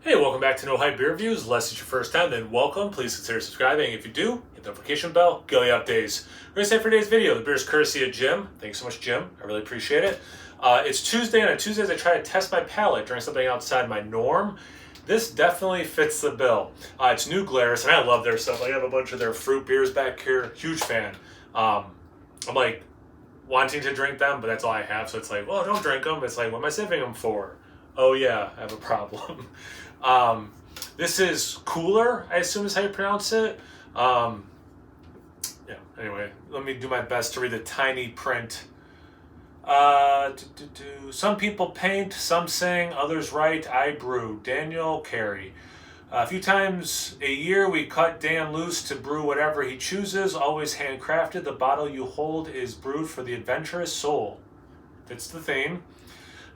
Hey, welcome back to No Hype Beer Reviews. Unless it's your first time, then welcome. Please consider subscribing. If you do, hit the notification bell, get all the updates. We're going to say for today's video, the beer is courtesy of Jim. Thanks so much, Jim. I really appreciate it. It's Tuesday, and on Tuesdays I try to test my palate, drink something outside my norm. This definitely fits the bill. It's new Glarus, and I love their stuff. I have a bunch of their fruit beers back here. Huge fan. I'm like wanting to drink them, but that's all I have. So it's like, well, don't drink them. It's like, what am I saving them for? Oh yeah, I have a problem. This is Kuehler, I assume is how you pronounce it. Anyway, let me do my best to read the tiny print. Some people paint, some sing, others write, I brew. Daniel Carey. A few times a year we cut Dan loose to brew whatever he chooses, always handcrafted. The bottle you hold is brewed for the adventurous soul. Fits the theme.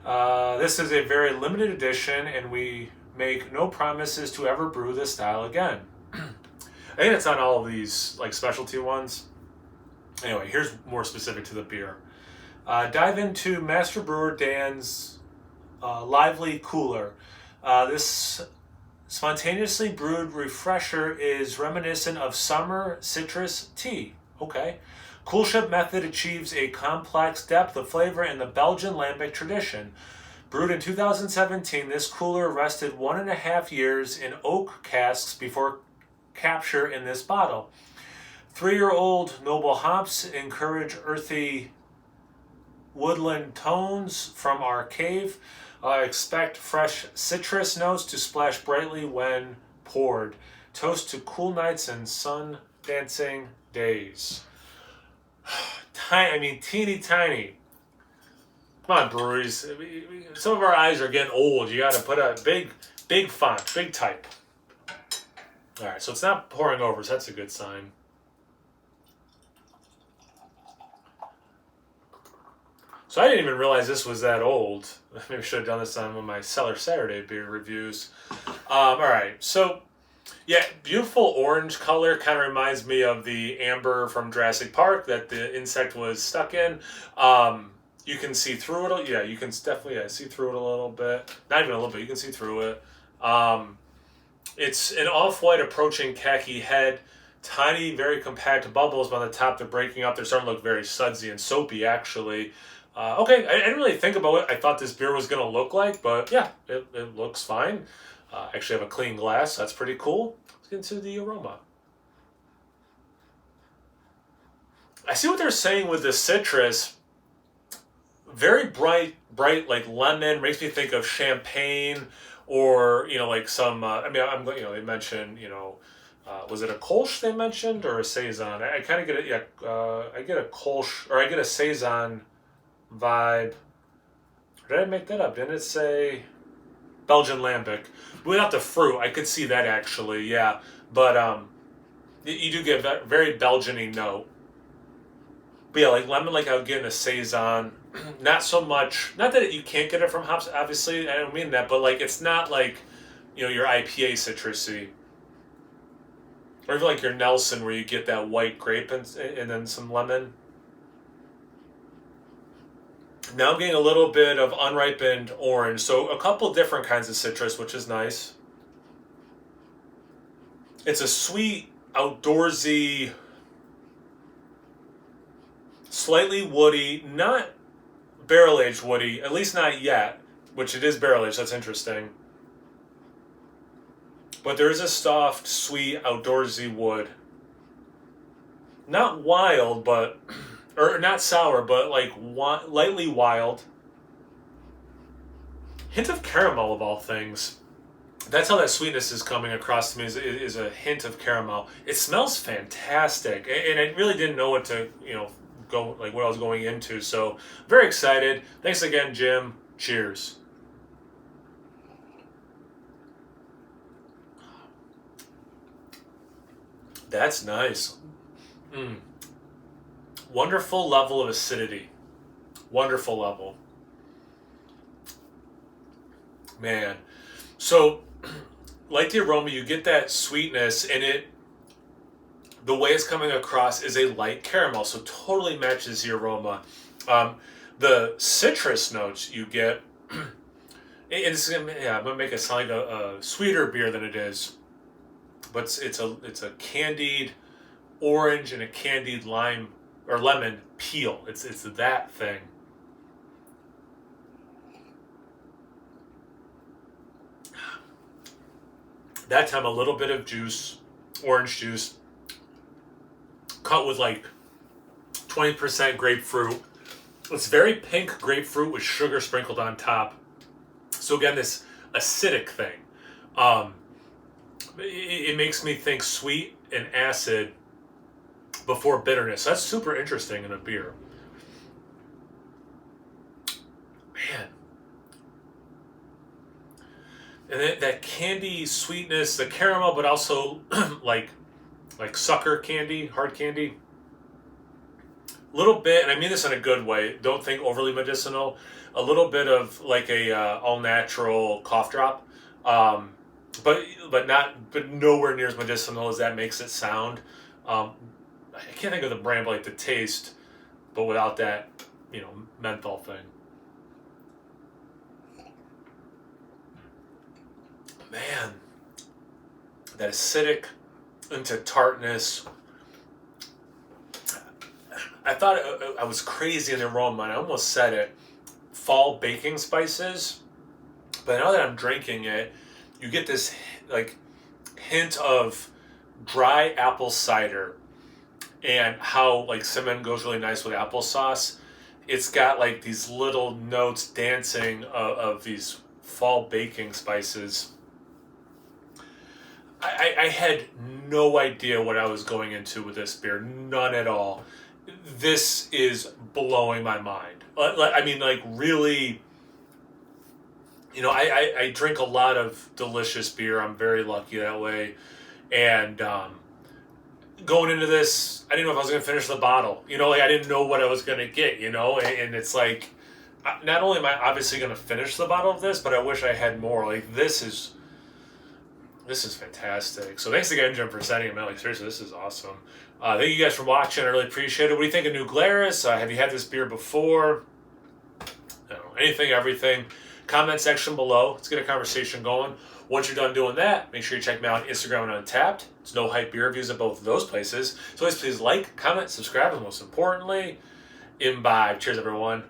This is a very limited edition, and we make no promises to ever brew this style again. I think it's on all of these like specialty ones. Anyway, here's more specific to the beer. Dive into Master Brewer Dan's lively Kuehler. This spontaneously brewed refresher is reminiscent of summer citrus tea. Okay. Coolship method achieves a complex depth of flavor in the Belgian lambic tradition. Brewed in 2017, this Kuehler rested 1.5 years in oak casks before capture in this bottle. 3-year-old noble hops encourage earthy woodland tones from our cave. Expect fresh citrus notes to splash brightly when poured. Toast to cool nights and sun dancing days. Teeny tiny. Come on, breweries. Some of our eyes are getting old. You got to put a big font, big type. All right, so it's not pouring over, so that's a good sign. So I didn't even realize this was that old. Maybe I should have done this on one of my Cellar Saturday beer reviews. All right, so yeah, beautiful orange color. Kind of reminds me of the amber from Jurassic Park that the insect was stuck in. You can see through it. Yeah, you can definitely see through it a little bit. Not even a little bit. You can see through it. It's an off-white approaching khaki head. Tiny, very compact bubbles on the top. They're breaking up. They're starting to look very sudsy and soapy, actually. Okay, I didn't really think about what I thought this beer was going to look like, but yeah, it looks fine. Actually have a clean glass. That's pretty cool. Let's get into the aroma. I see what they're saying with the citrus. Very bright like lemon. Makes me think of champagne or, like some, they mentioned, was it a Kolsch they mentioned or a Saison? I kind of get it, I get a Kolsch, or I get a Saison vibe. Or did I make that up? Didn't it say Belgian lambic? Without the fruit, I could see that actually, yeah. But you do get a very Belgian-y note. But yeah, like lemon, like I would get in a Saison. Not so much, not that you can't get it from hops, obviously, I don't mean that, but like it's not like, your IPA citrusy. Or even like your Nelson where you get that white grape and then some lemon. Now I'm getting a little bit of unripened orange, so a couple different kinds of citrus, which is nice. It's a sweet, outdoorsy, slightly woody, not barrel-aged woody, at least not yet, which it is barrel-aged, that's interesting. But there is a soft, sweet, outdoorsy wood. Not wild, but, or not sour, but like lightly wild. Hint of caramel of all things. That's how that sweetness is coming across to me, is a hint of caramel. It smells fantastic, and I really didn't know what to, what I was going into. So very excited. Thanks again, Jim. Cheers. That's nice. Wonderful level of acidity. Wonderful level. Man. So, like the aroma, you get that sweetness, and the way it's coming across is a light caramel, so totally matches the aroma. The citrus notes you get I'm gonna make it sound like a sweeter beer than it is, but it's a candied orange and a candied lime or lemon peel. It's that thing. That time a little bit of juice, orange juice, cut with like 20% grapefruit. It's very pink grapefruit with sugar sprinkled on top. So again, this acidic thing. Um, it makes me think sweet and acid before bitterness. That's super interesting in a beer. Man. And that candy sweetness, the caramel, but also like sucker candy, hard candy. Little bit, and I mean this in a good way. Don't think overly medicinal. A little bit of like a all natural cough drop, um, but nowhere near as medicinal as that makes it sound. I can't think of the brand, but like the taste, but without that, menthol thing. Man, that acidic into tartness. I thought I was crazy in the aroma, and I almost said it. Fall baking spices, but now that I'm drinking it, you get this like hint of dry apple cider, and how like cinnamon goes really nice with applesauce. It's got like these little notes dancing of these fall baking spices. I had no idea what I was going into with this beer, none at all. This is blowing my mind. I mean, like, really, I drink a lot of delicious beer. I'm very lucky that way. And going into this, I didn't know if I was going to finish the bottle. Like, I didn't know what I was going to get, and it's like, not only am I obviously going to finish the bottle of this, but I wish I had more. Like, this is fantastic. So thanks again, Jim, for sending them out. Like, seriously, this is awesome. Thank you guys for watching. I really appreciate it. What do you think of New Glarus? Have you had this beer before? I don't know, anything, everything. Comment section below. Let's get a conversation going. Once you're done doing that, make sure you check me out on Instagram and Untapped. It's No Hype Beer Reviews at both of those places. So always please like, comment, subscribe, and most importantly, imbibe. Cheers, everyone.